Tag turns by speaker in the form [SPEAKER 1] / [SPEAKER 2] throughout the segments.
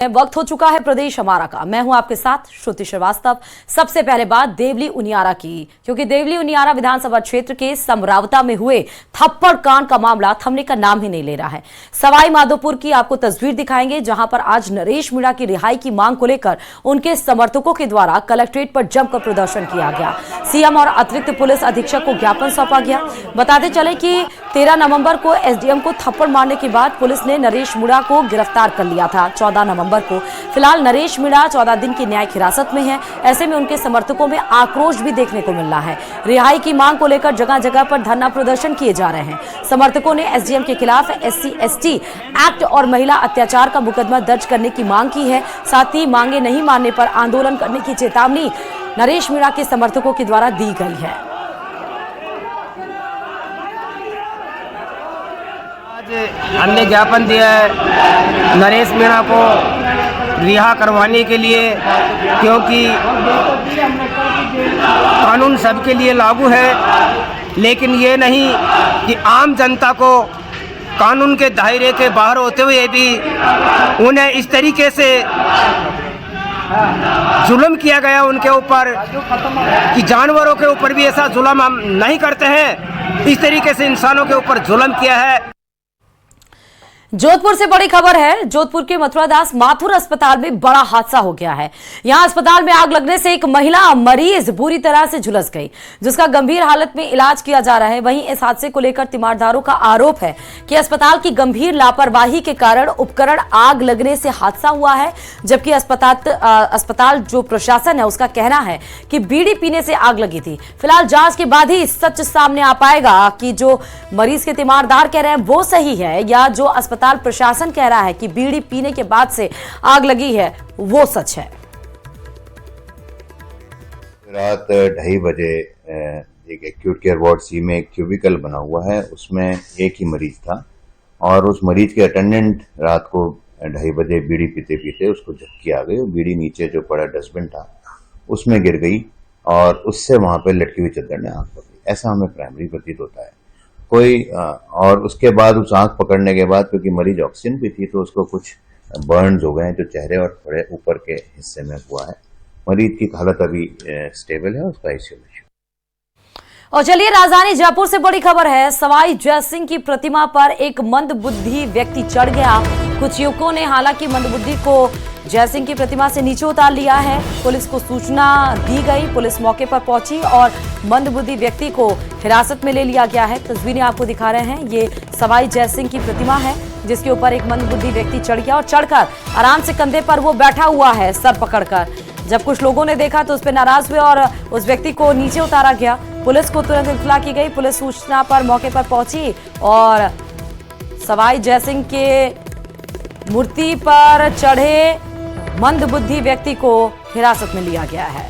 [SPEAKER 1] वक्त हो चुका है प्रदेश हमारा का। मैं हूं आपके साथ श्रुति श्रीवास्तव। सबसे पहले बात देवली उनियारा की, क्योंकि देवली उनियारा विधानसभा क्षेत्र के समरावता में हुए थप्पड़ कांड का मामला थमने का नाम ही नहीं ले रहा है। सवाई माधोपुर की आपको तस्वीर दिखाएंगे, जहां पर आज नरेश मीणा की रिहाई की मांग को लेकर उनके समर्थकों के द्वारा कलेक्ट्रेट पर जमकर प्रदर्शन किया गया। सीएम और अतिरिक्त पुलिस अधीक्षक को ज्ञापन सौंपा गया। बताते चले कि 13 नवंबर को एसडीएम को थप्पड़ मारने के बाद पुलिस ने नरेश मीणा को गिरफ्तार कर लिया था 14 नवंबर को। फिलहाल नरेश मीणा 14 दिन की न्यायिक हिरासत में है। ऐसे में उनके समर्थकों में आक्रोश भी देखने को मिल रहा है। रिहाई की मांग को लेकर जगह जगह पर धरना प्रदर्शन किए जा रहे हैं। समर्थकों ने एसडीएम के खिलाफ SC/ST एक्ट और महिला अत्याचार का मुकदमा दर्ज करने की मांग की है। साथ ही मांगे नहीं मानने पर आंदोलन करने की चेतावनी नरेश मीणा के समर्थकों के द्वारा दी गई है।
[SPEAKER 2] हमने ज्ञापन दिया है नरेश मीणा को रिहा करवाने के लिए, क्योंकि कानून सबके लिए लागू है, लेकिन ये नहीं कि आम जनता को कानून के दायरे के बाहर होते हुए भी उन्हें इस तरीके से जुल्म किया गया उनके ऊपर कि जानवरों के ऊपर भी ऐसा जुल्म हम नहीं करते हैं। इस तरीके से इंसानों के ऊपर जुल्म किया है।
[SPEAKER 1] जोधपुर से बड़ी खबर है। जोधपुर के मथुरादास माथुर अस्पताल में बड़ा हादसा हो गया है। यहां अस्पताल में आग लगने से एक महिला मरीज बुरी तरह से झुलस गई, जिसका गंभीर हालत में इलाज किया जा रहा है। वहीं इस हादसे को लेकर तीमारदारों का आरोप है कि अस्पताल की गंभीर लापरवाही के कारण उपकरण आग लगने से हादसा हुआ है, जबकि अस्पताल जो प्रशासन है उसका कहना है कि बीड़ी पीने से आग लगी थी। फिलहाल जांच के बाद ही सच सामने आ पाएगा कि जो मरीज के तीमारदार कह रहे हैं वो सही है या जो अस्पताल प्रशासन कह रहा है कि बीड़ी पीने के बाद से आग लगी है वो सच है।
[SPEAKER 3] रात 2:30 बजे एक एक्यूट केयर वार्ड सी में एक क्यूबिकल बना हुआ है, उसमें एक ही मरीज था और उस मरीज के अटेंडेंट रात को 2:30 बजे बीड़ी पीते पीते उसको झपकी आ गई। बीड़ी नीचे जो पड़ा डस्टबिन था उसमें गिर गई और उससे वहां पे लटकी हुई चद्दर ने आग पकड़ी। ऐसा हमें प्राइमरी प्रतीत होता है। और उसके बाद उस आंख पकड़ने के बाद, क्योंकि मरीज ऑक्सीजन भी थी, तो उसको कुछ बर्न्स हो गए हैं जो चेहरे और थोड़े ऊपर के हिस्से में हुआ है। मरीज की हालत अभी स्टेबल है, उसका आईसीयू में।
[SPEAKER 1] और चलिए राजधानी जयपुर से बड़ी खबर है। सवाई जयसिंह की प्रतिमा पर एक मंदबुद्धि व्यक्ति चढ़ गया। कुछ युवकों ने हालांकि मंदबुद्धि को जयसिंह की प्रतिमा से नीचे उतार लिया है। पुलिस को सूचना दी गई, पुलिस मौके पर पहुंची और मंदबुद्धि व्यक्ति को हिरासत में ले लिया गया है। तस्वीरें आपको दिखा रहे हैं। ये सवाई जयसिंह की प्रतिमा है जिसके ऊपर एक मंदबुद्धि व्यक्ति चढ़ गया और चढ़कर आराम से कंधे पर वो बैठा हुआ है सर पकड़कर। जब कुछ लोगों ने देखा तो उस पर नाराज हुए और उस व्यक्ति को नीचे उतारा गया। पुलिस को तुरंत इत्तला की गई। पुलिस सूचना पर मौके पर पहुंची और सवाई जयसिंह के मूर्ति पर चढ़े मंदबुद्धि व्यक्ति को हिरासत में लिया गया है।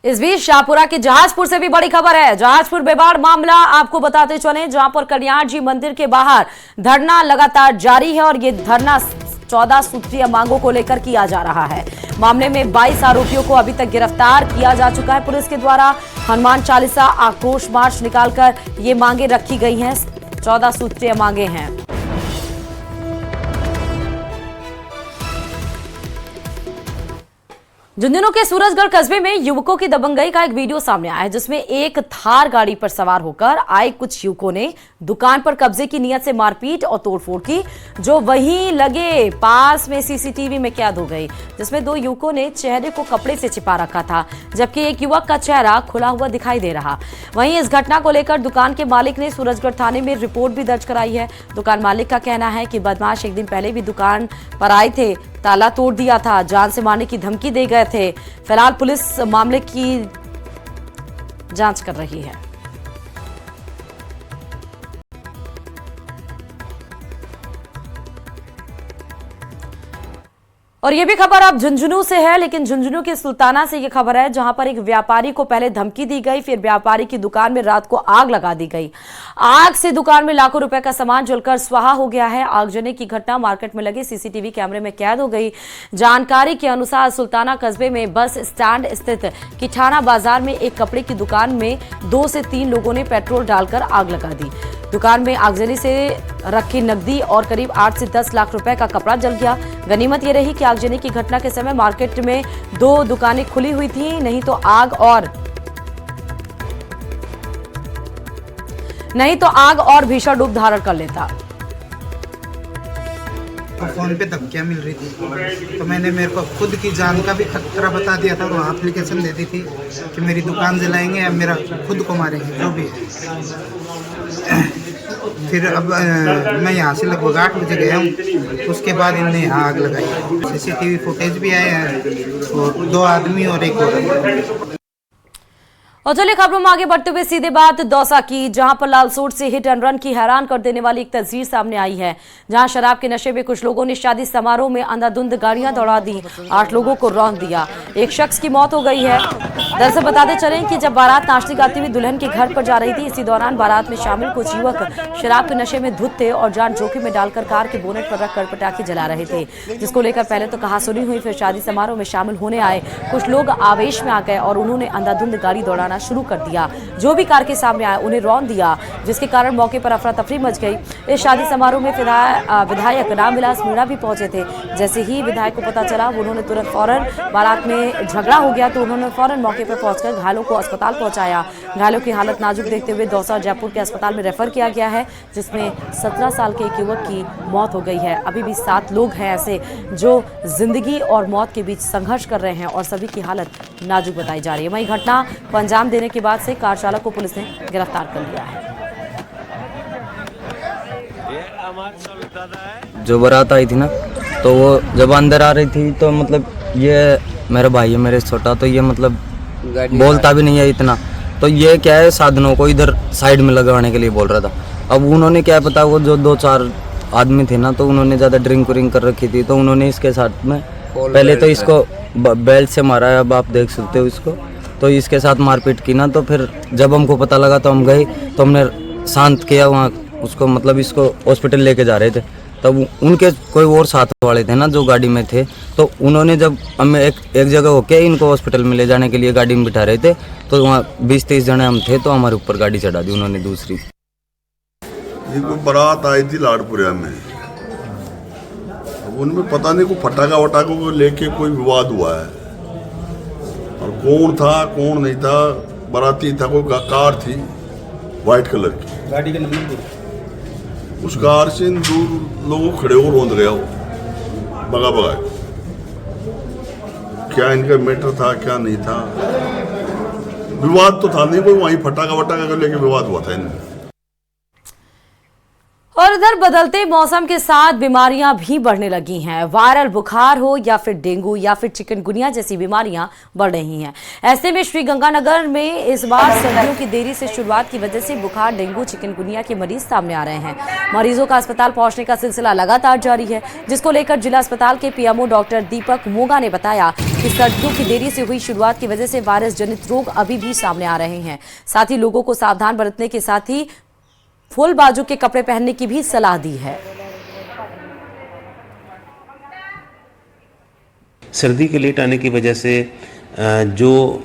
[SPEAKER 1] इस बीच शाहपुरा के जहाजपुर से भी बड़ी खबर है। जहाजपुर बेबाड़ मामला आपको बताते चले, जहां पर कल्याण जी मंदिर के बाहर धरना लगातार जारी है और ये धरना 14 सूत्रीय मांगों को लेकर किया जा रहा है। मामले में 22 आरोपियों को अभी तक गिरफ्तार किया जा चुका है पुलिस के द्वारा। हनुमान चालीसा आक्रोश मार्च निकालकर ये मांगे रखी गई हैं। 14 सूत्रीय मांगे हैं। झुंझुनू के सूरजगढ़ कस्बे में युवकों की दबंगई का एक वीडियो सामने आया है, जिसमें एक थार गाड़ी पर सवार होकर आए कुछ युवकों ने दुकान पर कब्जे की नियत से मारपीट और तोड़फोड़ की, जो वहीं लगे पास में सीसीटीवी में कैद हो गई, जिसमें 2 युवकों ने चेहरे को कपड़े से छिपा रखा था, जबकि एक युवक का चेहरा खुला हुआ दिखाई दे रहा। वहीं इस घटना को लेकर दुकान के मालिक ने सूरजगढ़ थाने में रिपोर्ट भी दर्ज कराई है। दुकान मालिक का कहना है कि बदमाश एक दिन पहले भी दुकान पर आए थे, ताला तोड़ दिया था, जान से मारने की धमकी दे गए थे। फिलहाल पुलिस मामले की जांच कर रही है। और ये भी खबर अब झुंझुनू से है, लेकिन झुंझुनू के सुल्ताना से ये खबर है, जहां पर एक व्यापारी को पहले धमकी दी गई, फिर व्यापारी की दुकान में रात को आग लगा दी गई। आग से दुकान में लाखों रुपए का सामान जलकर स्वाहा हो गया है। आगजनी की घटना मार्केट में लगे सीसीटीवी कैमरे में कैद हो गई। जानकारी के अनुसार सुल्ताना कस्बे में बस स्टैंड स्थित किठाना बाजार में एक कपड़े की दुकान में 2 से 3 लोगों ने पेट्रोल डालकर आग लगा दी। दुकान में आगजनी से रखी नकदी और करीब 8 से 10 लाख रुपए का कपड़ा जल गया। गनीमत ये रही कि आगजनी की घटना के समय मार्केट में 2 दुकानें खुली हुई थी, नहीं तो आग और भीषण रूप धारण कर लेता।
[SPEAKER 4] फोन पे धमकियाँ मिल रही थी, तो मैंने मेरे को खुद की जान का भी खतरा बता दिया था। वहाँ एप्लीकेशन दे दी थी कि मेरी दुकान जलाएंगे या मेरा खुद को मारेंगे, जो भी है। फिर अब मैं यहाँ से लगभग 8 बजे गया हूँ। उसके बाद इन्होंने यहाँ आग लगाई। सीसीटीवी फुटेज भी आए हैं और 2 आदमी और एक औरत।
[SPEAKER 1] और चलिए खबरों में आगे बढ़ते हुए सीधे बात दौसा की, जहां पर लालसोट से हिट एंड रन की हैरान कर देने वाली एक तस्वीर सामने आई है, जहां शराब के नशे में कुछ लोगों ने शादी समारोह में अंधाधुंध गाड़ियां दौड़ा दी, 8 लोगों को रौंद दिया, एक शख्स की मौत हो गई है। दरअसल बताते चलें कि जब बारात नाचती गाती हुई दुल्हन के घर पर जा रही थी, इसी दौरान बारात में शामिल कुछ युवक शराब के नशे में धुत थे और जान जोखिम में डालकर कार के बोनेट पर रखकर पटाखे जला रहे थे, जिसको लेकर पहले तो कहासुनी हुई। फिर शादी समारोह में शामिल होने आए कुछ लोग आवेश में आ गए और उन्होंने अंधाधुंध गाड़ी दौड़ाना शुरू कर दिया। जो भी कार के सामने आया उन्हें रौंद दिया, जिसके कारण मौके पर अफरा तफरी मच गई। इस शादी समारोह में विधायक रामविलास मीणा भी पहुंचे थे। जैसे ही विधायक को पता चला, उन्होंने तुरंत फौरन, बारात में झगड़ा हो गया तो उन्होंने फौरन मौके पर पहुंचकर घायलों को अस्पताल पहुंचाया। घायलों की हालत नाजुक देखते हुए दौसा और जयपुर के अस्पताल में रेफर किया गया है, जिसमें 17 साल के एक युवक की मौत हो गई है। अभी भी 7 लोग हैं ऐसे जो जिंदगी और मौत के बीच संघर्ष कर रहे हैं और सभी की हालत नाजुक बताई जा रही है। वहीं घटना को अंजाम देने के बाद से कार चालक को पुलिस ने गिरफ्तार कर लिया है।
[SPEAKER 5] जो बारात आई थी ना, तो वो जब अंदर आ रही थी तो मतलब ये मेरा भाई है, मेरे छोटा, तो ये मतलब बोलता भी नहीं है इतना, तो ये क्या है साधनों को इधर साइड में लगाने के लिए बोल रहा था। अब उन्होंने क्या पता, वो जो 2-4 आदमी थे ना, तो उन्होंने ज़्यादा ड्रिंक व्रिंक कर रखी थी, तो उन्होंने इसके साथ में पहले तो इसको बेल्ट से मारा है, अब आप देख सकते हो इसको, तो इसके साथ मारपीट की ना। तो फिर जब हमको पता लगा तो हम गए, तो हमने शांत किया वहाँ उसको, मतलब इसको हॉस्पिटल लेके जा रहे थे। तब उनके कोई और साथ वाले थे ना जो गाड़ी में थे, तो उन्होंने जब हमें एक जगह होके इनको हॉस्पिटल में ले जाने के लिए गाड़ी में बिठा रहे थे, तो वहाँ 20-30 जने हम थे, तो हमारे ऊपर गाड़ी चढ़ा दी उन्होंने दूसरी।
[SPEAKER 6] ये कोई बारात आई थी लाडपुरिया में, उनमें पता नहीं कोई फटाका वटाका को लेके कोई विवाद हुआ है, और कौन था कौन नहीं था। बाराती था, कोई कार थी वाइट कलर की,
[SPEAKER 2] गाड़ी का नंबर
[SPEAKER 6] उस कार से दूर लोगों खड़े हो रोंद गया, वो भगा भगा। क्या इनका मैटर था क्या नहीं था, विवाद तो था नहीं कोई, वहीं फटाका वटाका को लेके विवाद हुआ था इनमें।
[SPEAKER 1] और इधर बदलते मौसम के साथ बीमारियां भी बढ़ने लगी हैं। वायरल बुखार हो या फिर डेंगू या फिर चिकनगुनिया जैसी बीमारियां बढ़ रही हैं। ऐसे में श्रीगंगानगर में इस बार सर्दियों की देरी से शुरुआत की वजह से बुखार, डेंगू, चिकनगुनिया के मरीज सामने आ रहे हैं। मरीजों का अस्पताल पहुंचने का सिलसिला लगातार जारी है, जिसको लेकर जिला अस्पताल के पीएमओ डॉक्टर दीपक मोगा ने बताया कि सर्दियों की देरी से हुई शुरुआत की वजह से वायरस जनित रोग अभी भी सामने आ रहे हैं। साथ ही लोगों को सावधान बरतने के साथ ही फुल बाजू के कपड़े पहनने की भी सलाह दी है।
[SPEAKER 7] सर्दी के लेट आने की वजह से जो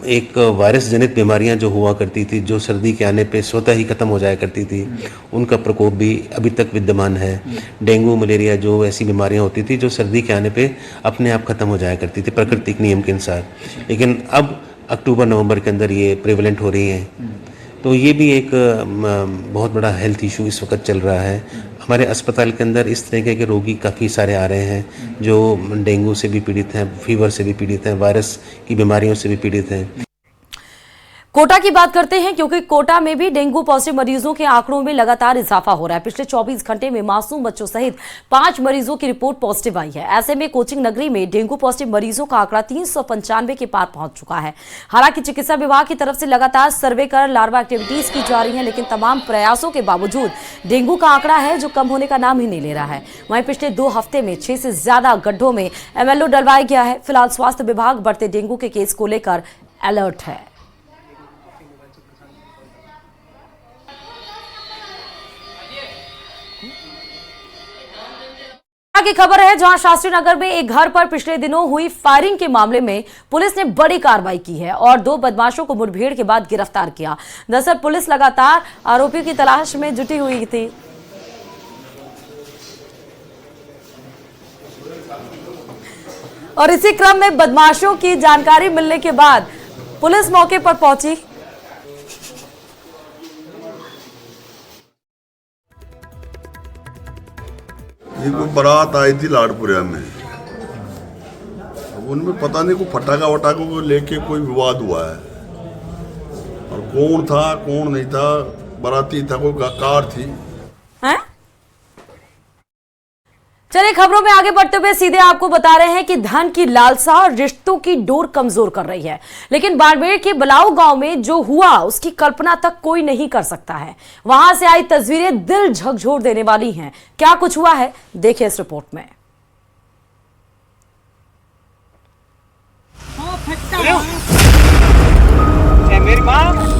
[SPEAKER 7] एक वायरस जनित बीमारियां जो हुआ करती थी, जो सर्दी के आने पे स्वतः ही खत्म हो जाया करती थी, उनका प्रकोप भी अभी तक विद्यमान है। डेंगू, मलेरिया जो ऐसी बीमारियां होती थी जो सर्दी के आने पे अपने आप खत्म हो जाया करती थी प्राकृतिक नियम के अनुसार, लेकिन अब अक्टूबर-नवंबर के अंदर ये प्रेवलेंट हो रही हैं। तो ये भी एक बहुत बड़ा हेल्थ इशू इस वक्त चल रहा है। हमारे अस्पताल के अंदर इस तरीके के रोगी काफ़ी सारे आ रहे हैं जो डेंगू से भी पीड़ित हैं, फीवर से भी पीड़ित हैं, वायरस की बीमारियों से भी पीड़ित हैं।
[SPEAKER 1] कोटा की बात करते हैं, क्योंकि कोटा में भी डेंगू पॉजिटिव मरीजों के आंकड़ों में लगातार इजाफा हो रहा है। पिछले 24 घंटे में मासूम बच्चों सहित 5 मरीजों की रिपोर्ट पॉजिटिव आई है। ऐसे में कोचिंग नगरी में डेंगू पॉजिटिव मरीजों का आंकड़ा 395 के पार पहुंच चुका है। हालांकि चिकित्सा विभाग की तरफ से लगातार सर्वे कर लार्वा एक्टिविटीज की जा रही है, लेकिन तमाम प्रयासों के बावजूद डेंगू का आंकड़ा है जो कम होने का नाम ही नहीं ले रहा है। वहीं पिछले 2 हफ्ते में 6 से ज्यादा गड्ढों में MLO डलवाया गया है। फिलहाल स्वास्थ्य विभाग बढ़ते डेंगू के केस को लेकर अलर्ट है। की खबर है जहां शास्त्री नगर में एक घर पर पिछले दिनों हुई फायरिंग के मामले में पुलिस ने बड़ी कार्रवाई की है और 2 बदमाशों को मुठभेड़ के बाद गिरफ्तार किया। दरअसल पुलिस लगातार आरोपियों की तलाश में जुटी हुई थी। और इसी क्रम में बदमाशों की जानकारी मिलने के बाद पुलिस मौके पर पहुंची।
[SPEAKER 6] ये कोई बारात आई थी लाडपुरिया में, अब उनमें पता नहीं कोई फटाका वटाका को लेके कोई विवाद हुआ है, और कौन था कौन नहीं था, बाराती था कोई कार थी।
[SPEAKER 1] हैं? चलिए खबरों में आगे बढ़ते हुए सीधे आपको बता रहे हैं कि धन की लालसा और रिश्तों की डोर कमजोर कर रही है, लेकिन बाड़मेर के बलाऊ गांव में जो हुआ उसकी कल्पना तक कोई नहीं कर सकता है। वहां से आई तस्वीरें दिल झकझोर देने वाली हैं। क्या कुछ हुआ है देखिए इस रिपोर्ट में।
[SPEAKER 2] मेरी माँ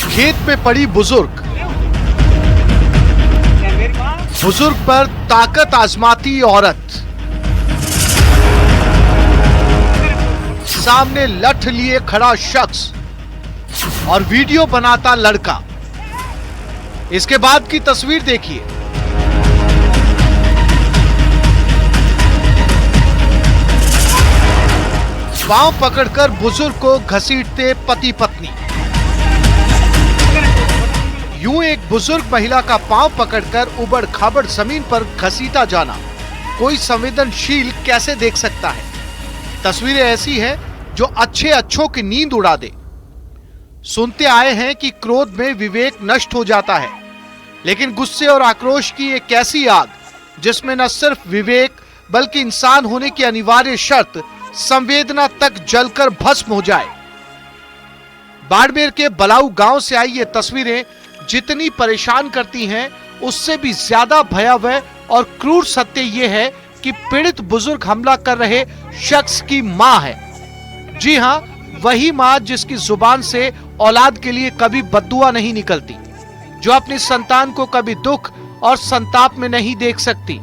[SPEAKER 8] खेत में पड़ी बुजुर्ग पर ताकत आजमाती औरत, सामने लठ लिए खड़ा शख्स और वीडियो बनाता लड़का। इसके बाद की तस्वीर देखिए। पांव पकड़कर बुजुर्ग को घसीटते पति पत्नी। यूं एक बुजुर्ग महिला का पांव पकड़कर उबड़ खाबड़ जमीन पर घसीटा जाना कोई संवेदनशील कैसे देख सकता है। तस्वीरें ऐसी हैं जो अच्छों की नींद उड़ा दे। सुनते आए हैं कि क्रोध में विवेक नष्ट हो जाता है, लेकिन गुस्से और आक्रोश की एक ऐसी आग जिसमें न सिर्फ विवेक बल्कि इंसान होने की अनिवार्य शर्त संवेदना तक जलकर भस्म हो जाए। बाड़मेर के बलाऊ गांव से आई ये तस्वीरें जितनी परेशान करती हैं, उससे भी ज्यादा भयावह और क्रूर सत्य यह है कि पीड़ित बुजुर्ग हमला कर रहे शख्स की मां है। जी हां, वही मां जिसकी जुबान से औलाद के लिए कभी बद्दुआ नहीं निकलती, जो अपनी संतान को कभी दुख और संताप में नहीं देख सकती।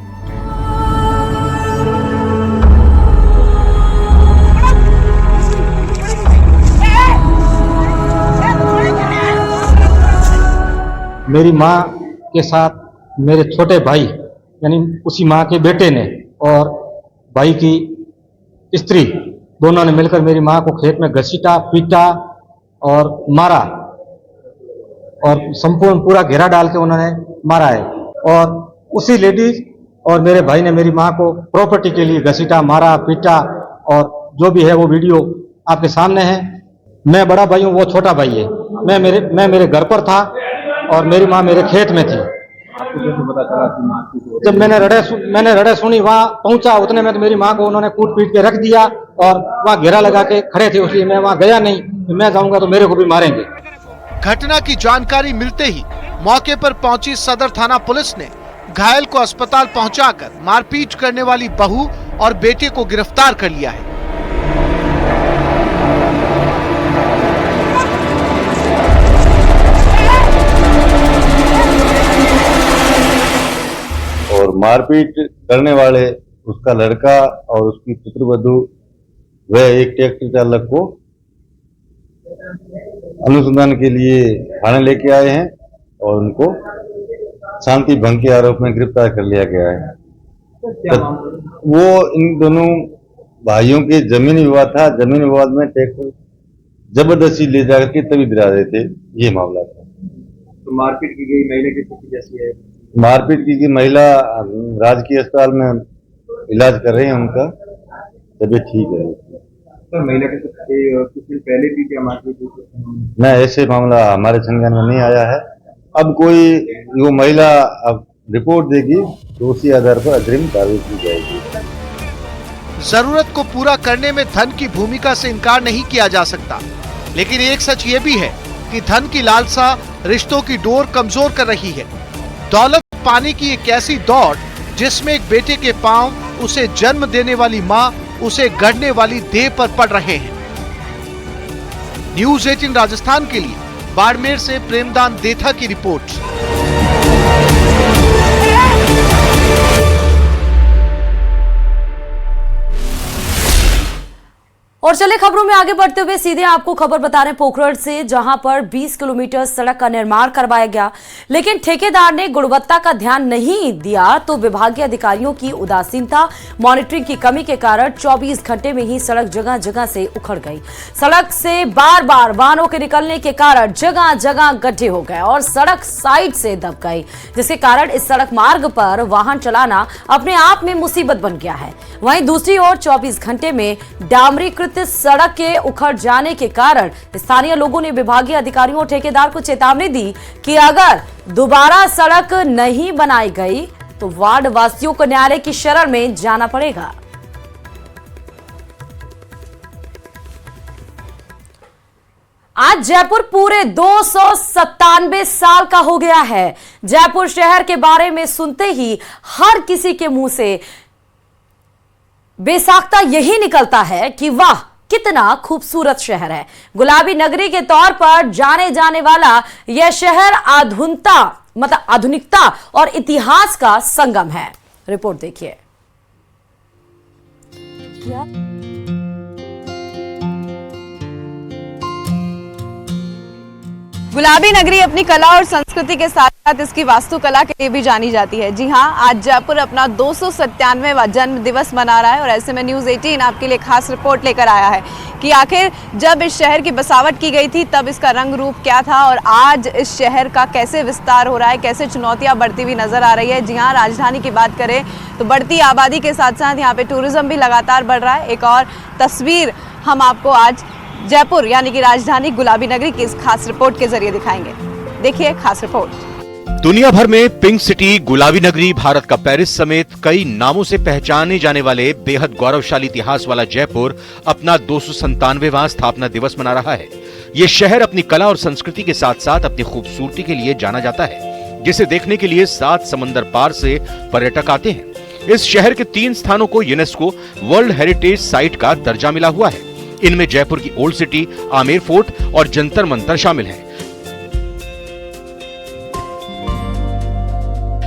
[SPEAKER 9] मेरी माँ के साथ मेरे छोटे भाई यानी उसी माँ के बेटे ने और भाई की स्त्री दोनों ने मिलकर मेरी माँ को खेत में घसीटा, पीटा और मारा, और संपूर्ण पूरा घेरा डाल के उन्होंने मारा है। और उसी लेडीज और मेरे भाई ने मेरी माँ को प्रॉपर्टी के लिए घसीटा, मारा, पीटा, और जो भी है वो वीडियो आपके सामने है। मैं बड़ा भाई हूँ, वो छोटा भाई है। मैं मेरे घर पर था और मेरी माँ मेरे खेत में थी। जब मैंने रड़े सुनी, वहाँ पहुंचा, उतने में तो मेरी माँ को उन्होंने कूट पीट के रख दिया और वहाँ घेरा लगा के खड़े थे, इसलिए मैं वहाँ गया नहीं। मैं जाऊंगा तो मेरे को भी मारेंगे।
[SPEAKER 8] घटना की जानकारी मिलते ही मौके पर पहुंची सदर थाना पुलिस ने घायल को अस्पताल पहुंचाकर मारपीट करने वाली बहू और बेटे को गिरफ्तार कर लिया है।
[SPEAKER 3] और मारपीट करने वाले उसका लड़का और उसकी पुत्रवधू वह एक ट्रैक्टर चालक को अनुसंधान के लिए थाने लेके आए हैं और उनको शांति भंग के आरोप में गिरफ्तार कर लिया गया है। वो इन दोनों भाइयों के जमीन विवाद था। जमीन विवाद में ट्रैक्टर जबरदस्ती ले जाकर के तभी गिरा रहे थे, ये मामला था।
[SPEAKER 10] तो मारपीट की गई महिला की स्थिति कैसी है?
[SPEAKER 3] मारपीट की महिला राजकीय अस्पताल में इलाज कर रहे हैं, उनका तबीयत ठीक है।
[SPEAKER 10] तो महिला के कुछ दिन पहले भी क्या मारपीट हुई?
[SPEAKER 3] न, ऐसे मामला हमारे संज्ञान में नहीं आया है। अब कोई वो महिला अब रिपोर्ट देगी तो उसी आधार पर अग्रिम कार्रवाई की जाएगी।
[SPEAKER 8] जरूरत को पूरा करने में धन की भूमिका से इनकार नहीं किया जा सकता, लेकिन एक सच ये भी है कि धन की लालसा रिश्तों की डोर कमजोर कर रही है। दौलत पाने की एक ऐसी दौड़ जिसमें एक बेटे के पांव उसे जन्म देने वाली मां, उसे गढ़ने वाली देह पर पड़ रहे हैं। न्यूज 18 राजस्थान के लिए बाड़मेर से प्रेमदान देथा की रिपोर्ट।
[SPEAKER 1] और चले खबरों में आगे बढ़ते हुए सीधे आपको खबर बता रहे हैं पोखरण से, जहां पर 20 किलोमीटर सड़क का निर्माण करवाया गया, लेकिन ठेकेदार ने गुणवत्ता का ध्यान नहीं दिया तो विभागीय अधिकारियों की उदासीनता, मॉनिटरिंग की कमी के कारण 24 घंटे में ही सड़क जगह जगह से उखड़ गई। सड़क से बार बार वाहनों के निकलने के कारण जगह जगह गड्ढे हो गए और सड़क साइड से दब गई, जिसके कारण इस सड़क मार्ग पर वाहन चलाना अपने आप में मुसीबत बन गया है। वहीं दूसरी ओर 24 घंटे में डामरीकृत सड़क के उखड़ जाने के कारण स्थानीय लोगों ने विभागीय अधिकारियों और ठेकेदार को चेतावनी दी कि अगर दोबारा सड़क नहीं बनाई गई तो वार्ड वासियों को न्यायालय की शरण में जाना पड़ेगा। आज जयपुर पूरे 297 साल का हो गया है। जयपुर शहर के बारे में सुनते ही हर किसी के मुंह से बेसाख्ता यही निकलता है कि वाह कितना खूबसूरत शहर है। गुलाबी नगरी के तौर पर जाने जाने वाला यह शहर आधुनिकता और इतिहास का संगम है। रिपोर्ट देखिए।
[SPEAKER 11] गुलाबी नगरी अपनी कला और संस्कृति के साथ साथ इसकी वास्तुकला के लिए भी जानी जाती है। जी हाँ, आज जयपुर अपना 297वां जन्म दिवस मना रहा है और ऐसे में न्यूज़ 18 आपके लिए खास रिपोर्ट लेकर आया है कि आखिर जब इस शहर की बसावट की गई थी तब इसका रंग रूप क्या था और आज इस शहर का कैसे विस्तार हो रहा है, कैसे चुनौतियां बढ़ती हुई नजर आ रही है। जी हाँ, राजधानी की बात करें तो बढ़ती आबादी के साथ साथ यहाँ पे टूरिज्म भी लगातार बढ़ रहा है। एक और तस्वीर हम आपको आज जयपुर यानी कि राजधानी गुलाबी नगरी की इस खास रिपोर्ट के जरिए दिखाएंगे। देखिए खास रिपोर्ट।
[SPEAKER 8] दुनिया भर में पिंक सिटी गुलाबी नगरी, भारत का पेरिस समेत कई नामों से पहचाने जाने वाले बेहद गौरवशाली इतिहास वाला जयपुर अपना 297वां स्थापना दिवस मना रहा है। ये शहर अपनी कला और संस्कृति के साथ साथ अपनी खूबसूरती के लिए जाना जाता है, जिसे देखने के लिए 7 समंदर पार से पर्यटक आते हैं। इस शहर के 3 स्थानों को यूनेस्को वर्ल्ड हेरिटेज साइट का दर्जा मिला हुआ है। इनमें जयपुर की ओल्ड सिटी, आमेर फोर्ट और जंतर मंतर शामिल हैं।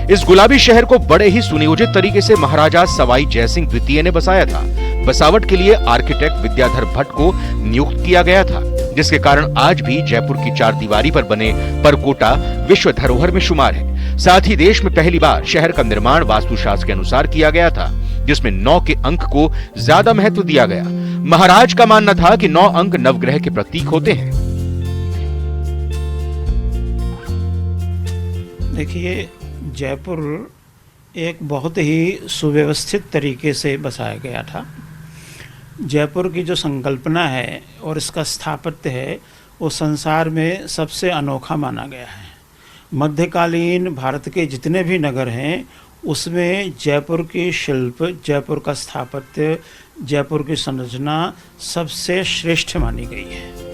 [SPEAKER 8] इस गुलाबी शहर को बड़े ही सुनियोजित तरीके से महाराजा सवाई जयसिंह द्वितीय ने बसाया था। बसावट के लिए आर्किटेक्ट विद्याधर भट्ट को नियुक्त किया गया था, जिसके कारण आज भी जयपुर की 4 दीवारी पर बने परकोटा विश्व धरोहर में शुमार है। साथ ही देश में पहली बार शहर का निर्माण वास्तुशास्त्र के अनुसार किया गया था, जिसमें 9 के अंक को ज्यादा महत्व दिया गया। महाराज का मानना था कि 9 अंक नवग्रह के प्रतीक होते हैं।
[SPEAKER 12] देखिए, जयपुर एक बहुत ही सुव्यवस्थित तरीके से बसाया गया था। जयपुर की जो संकल्पना है और इसका स्थापत्य है वो संसार में सबसे अनोखा माना गया है। मध्यकालीन भारत के जितने भी नगर हैं उसमें जयपुर की शिल्प, जयपुर का स्थापत्य, जयपुर की संरचना सबसे श्रेष्ठ मानी गई है।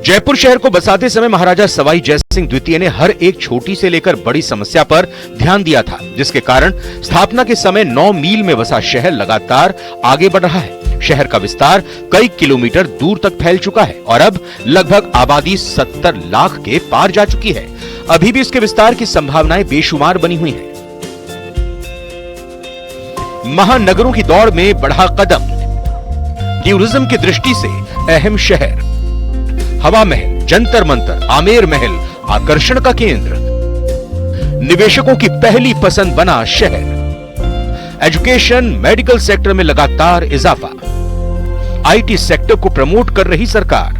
[SPEAKER 8] जयपुर शहर को बसाते समय महाराजा सवाई जयसिंह द्वितीय ने हर एक छोटी से लेकर बड़ी समस्या पर ध्यान दिया था, जिसके कारण स्थापना के समय 9 मील में बसा शहर लगातार आगे बढ़ रहा है। शहर का विस्तार कई किलोमीटर दूर तक फैल चुका है और अब लगभग आबादी 70 लाख के पार जा चुकी है। अभी भी इसके विस्तार की संभावनाएं बेशुमार बनी हुई हैं। महानगरों की दौड़ में बढ़ा कदम। टूरिज्म की दृष्टि से अहम शहर। हवा महल, जंतर मंतर, आमेर महल आकर्षण का केंद्र। निवेशकों की पहली पसंद बना शहर। एजुकेशन, मेडिकल सेक्टर में लगातार इजाफा। आईटी सेक्टर को प्रमोट कर रही सरकार।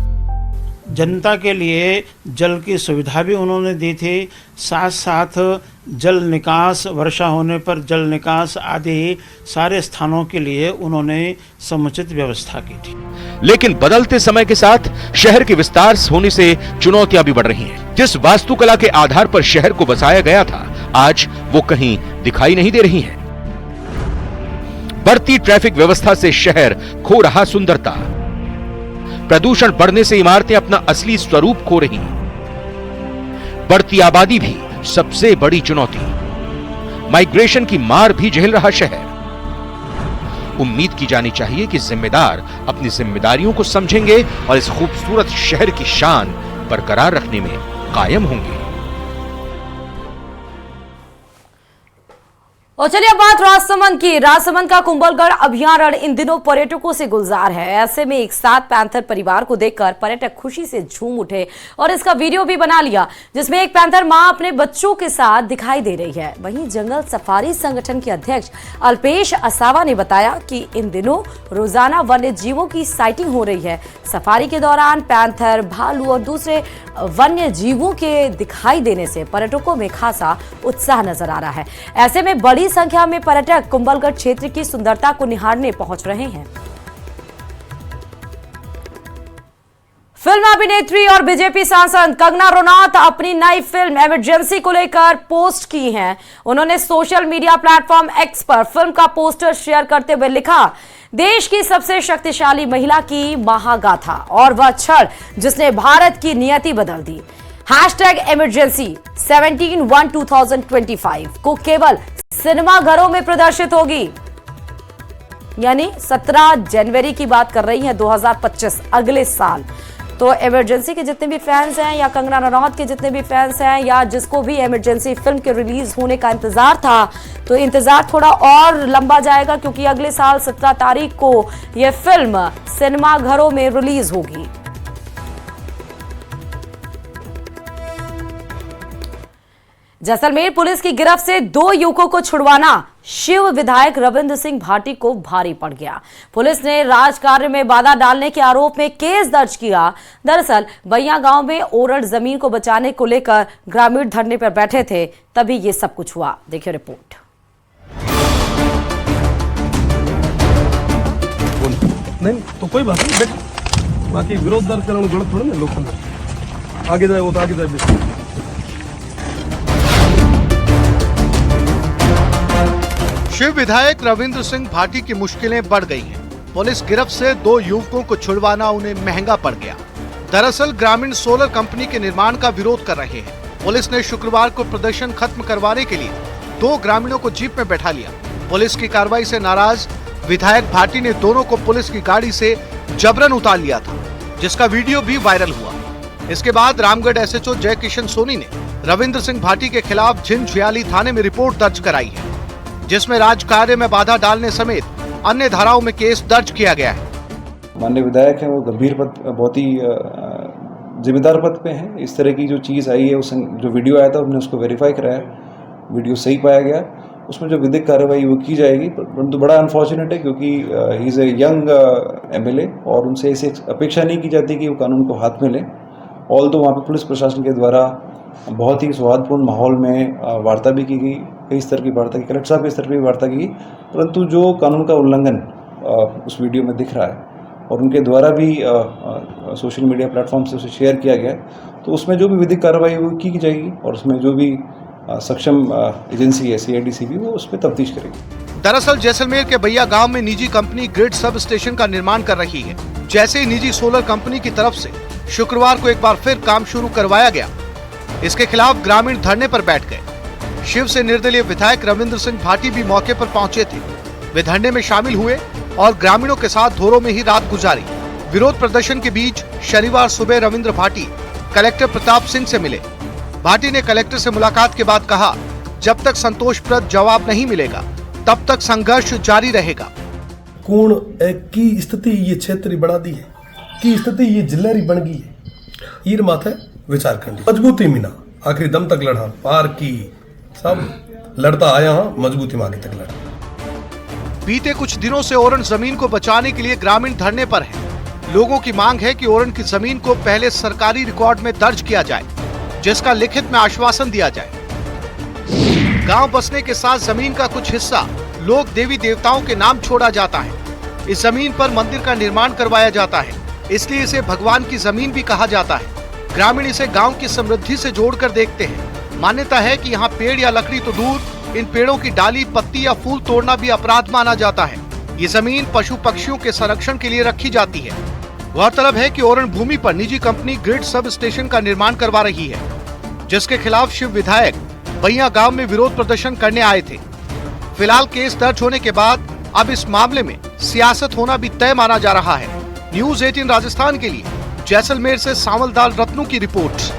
[SPEAKER 12] जनता के लिए जल की सुविधा भी उन्होंने दी थी, साथ साथ जल निकास, वर्षा होने पर जल निकास आदि सारे स्थानों के लिए उन्होंने समुचित व्यवस्था की थी।
[SPEAKER 8] लेकिन बदलते समय के साथ शहर के विस्तार होने से चुनौतियां भी बढ़ रही हैं। जिस वास्तुकला के आधार पर शहर को बसाया गया था, आज वो कहीं दिखाई नहीं दे रही हैं। बढ़ती ट्रैफिक व्यवस्था से शहर खो रहा सुंदरता। प्रदूषण बढ़ने से इमारतें अपना असली स्वरूप खो रही। बढ़ती आबादी भी सबसे बड़ी चुनौती। माइग्रेशन की मार भी झेल रहा शहर।
[SPEAKER 13] उम्मीद की जानी चाहिए कि जिम्मेदार अपनी जिम्मेदारियों को समझेंगे और इस खूबसूरत शहर की शान बरकरार रखने में कायम होंगे।
[SPEAKER 1] और चलिए अब बात राजसमंद की। राजसमंद का कुंभलगढ़ अभयारण्य इन दिनों पर्यटकों से गुलजार है। ऐसे में एक साथ पैंथर परिवार को देखकर पर्यटक खुशी से झूम उठे और इसका वीडियो भी बना लिया, जिसमें एक पैंथर मां अपने बच्चों के साथ दिखाई दे रही है। वहीं जंगल सफारी संगठन के अध्यक्ष अल्पेश असावा ने बताया कि इन दिनों रोजाना वन्य जीवों की साइटिंग हो रही है। सफारी के दौरान पैंथर, भालू और दूसरे वन्य जीवों के दिखाई देने से पर्यटकों में खासा उत्साह नजर आ रहा है। ऐसे में बड़ी संख्या में पर्यटक कुंभलगढ़ क्षेत्र की सुंदरता को निहारने पहुंच रहे हैं। फिल्म अभिनेत्री और बीजेपी सांसद कंगना रनौत अपनी नई फिल्म इमरजेंसी को लेकर पोस्ट की हैं। उन्होंने सोशल मीडिया प्लेटफॉर्म एक्स पर फिल्म का पोस्टर शेयर करते हुए लिखा, देश की सबसे शक्तिशाली महिला की महागाथा और वह क्षण जिसने भारत की नियति बदल दी। #इमरजेंसी 17/1/2025 को केवल सिनेमाघरों में प्रदर्शित होगी, यानी 17 जनवरी की बात कर रही है 2025, अगले साल। तो इमरजेंसी के जितने भी फैंस हैं या कंगना रनौत के जितने भी फैंस हैं या जिसको भी इमरजेंसी फिल्म के रिलीज होने का इंतजार था, तो इंतजार थोड़ा और लंबा जाएगा, क्योंकि अगले साल 17 तारीख को यह फिल्म सिनेमाघरों में रिलीज होगी। जैसलमेर पुलिस की गिरफ्त से 2 युवकों को छुड़वाना शिव विधायक रविंद्र सिंह भाटी को भारी पड़ गया। पुलिस ने राजकार्य में बाधा डालने के आरोप में केस दर्ज किया। दरअसल बैया गांव में ओरड जमीन को बचाने को लेकर ग्रामीण धरने पर बैठे थे, तभी ये सब कुछ हुआ। देखिए रिपोर्ट।
[SPEAKER 14] नहीं तो कोई बात नहीं, बाकी विरोध दर्ज कराना गलत थोड़ा ना, लोग आगे जाए वो तो आगे जाए।
[SPEAKER 8] शिव विधायक रविंद्र सिंह भाटी की मुश्किलें बढ़ गई हैं। पुलिस गिरफ्त से 2 युवकों को छुड़वाना उन्हें महंगा पड़ गया। दरअसल ग्रामीण सोलर कंपनी के निर्माण का विरोध कर रहे हैं। पुलिस ने शुक्रवार को प्रदर्शन खत्म करवाने के लिए 2 ग्रामीणों को जीप में बैठा लिया। पुलिस की कार्रवाई से नाराज विधायक भाटी ने दोनों को पुलिस की गाड़ी से जबरन उतार लिया था, जिसका वीडियो भी वायरल हुआ। इसके बाद रामगढ़ एसएचओ जय किशन सोनी ने रविंद्र सिंह भाटी के खिलाफ झिंझुयाली थाने में रिपोर्ट दर्ज कराई है, जिसमें राजकार्य में बाधा डालने समेत अन्य धाराओं में केस दर्ज किया गया है।
[SPEAKER 10] माननीय विधायक हैं, वो गंभीर पद, बहुत ही जिम्मेदार पद पे हैं। इस तरह की जो चीज़ आई है, उस जो वीडियो आया था हमने उसको वेरीफाई कराया, वीडियो सही पाया गया, उसमें जो विधिक कार्रवाई वो की जाएगी। परंतु बड़ा अनफॉर्चुनेट है क्योंकि he is a young MLA और उनसे ऐसी अपेक्षा नहीं की जाती कि वो कानून को हाथ में लें। ऑल तो वहाँ पर पुलिस प्रशासन के द्वारा बहुत ही सौहार्दपूर्ण माहौल में वार्ता भी की गई, कई स्तर की वार्ता की, कलेक्टर साहब के स्तर पर भी वार्ता की गई, परंतु जो कानून का उल्लंघन उस वीडियो में दिख रहा है और उनके द्वारा भी सोशल मीडिया प्लेटफॉर्म से उसे शेयर किया गया, तो उसमें जो भी विधिक कार्रवाई वो की जाएगी और उसमें जो भी सक्षम एजेंसी है CIDCB वो उस पर तफ्तीश करेगी।
[SPEAKER 8] दरअसल जैसलमेर के बैया गांव में निजी कंपनी ग्रिड सब स्टेशन का निर्माण कर रही है। जैसे ही निजी सोलर कंपनी की तरफ से शुक्रवार को एक बार फिर काम शुरू करवाया गया, इसके खिलाफ ग्रामीण धरने पर बैठ गए। शिव से निर्दलीय विधायक रविंद्र सिंह भाटी भी मौके पर पहुंचे थे। वे धरने में शामिल हुए और ग्रामीणों के साथ धोरों में ही रात गुजारी। विरोध प्रदर्शन के बीच शनिवार सुबह रविंद्र भाटी कलेक्टर प्रताप सिंह से मिले। भाटी ने कलेक्टर से मुलाकात के बाद कहा, जब तक संतोषप्रद जवाब नहीं मिलेगा तब तक संघर्ष जारी रहेगा।
[SPEAKER 14] कौन की स्थिति ये क्षेत्र बढ़ा दी है, की स्थिति ये जिल्लारी बन गई है, ईर माथे विचार करनी मजबूती मीना आखिरी दम तक लड़ा, पार की सब लड़ता आया हूं, मजबूती में आगे तक लड़ा।
[SPEAKER 8] बीते कुछ दिनों से ओरन जमीन को बचाने के लिए ग्रामीण धरने पर हैं। लोगों की मांग है कि ओरन की जमीन को पहले सरकारी रिकॉर्ड में दर्ज किया जाए, जिसका लिखित में आश्वासन दिया जाए। गांव बसने के साथ जमीन का कुछ हिस्सा लोक देवी देवताओं के नाम छोड़ा जाता है। इस जमीन पर मंदिर का निर्माण करवाया जाता है, इसलिए इसे भगवान की जमीन भी कहा जाता है। ग्रामीण इसे गांव की समृद्धि से जोड़कर देखते हैं। मान्यता है कि यहाँ पेड़ या लकड़ी तो दूर, इन पेड़ों की डाली, पत्ती या फूल तोड़ना भी अपराध माना जाता है। ये जमीन पशु पक्षियों के संरक्षण के लिए रखी जाती है। गौरतलब है कि ओरन भूमि पर निजी कंपनी ग्रिड सब स्टेशन का निर्माण करवा रही है, जिसके खिलाफ शिव विधायक बैया गांव में विरोध प्रदर्शन करने आए थे। फिलहाल केस दर्ज होने के बाद अब इस मामले में सियासत होना भी तय माना जा रहा है। न्यूज 18 राजस्थान के लिए जैसलमेर से सांवलदाल रत्नू की रिपोर्ट।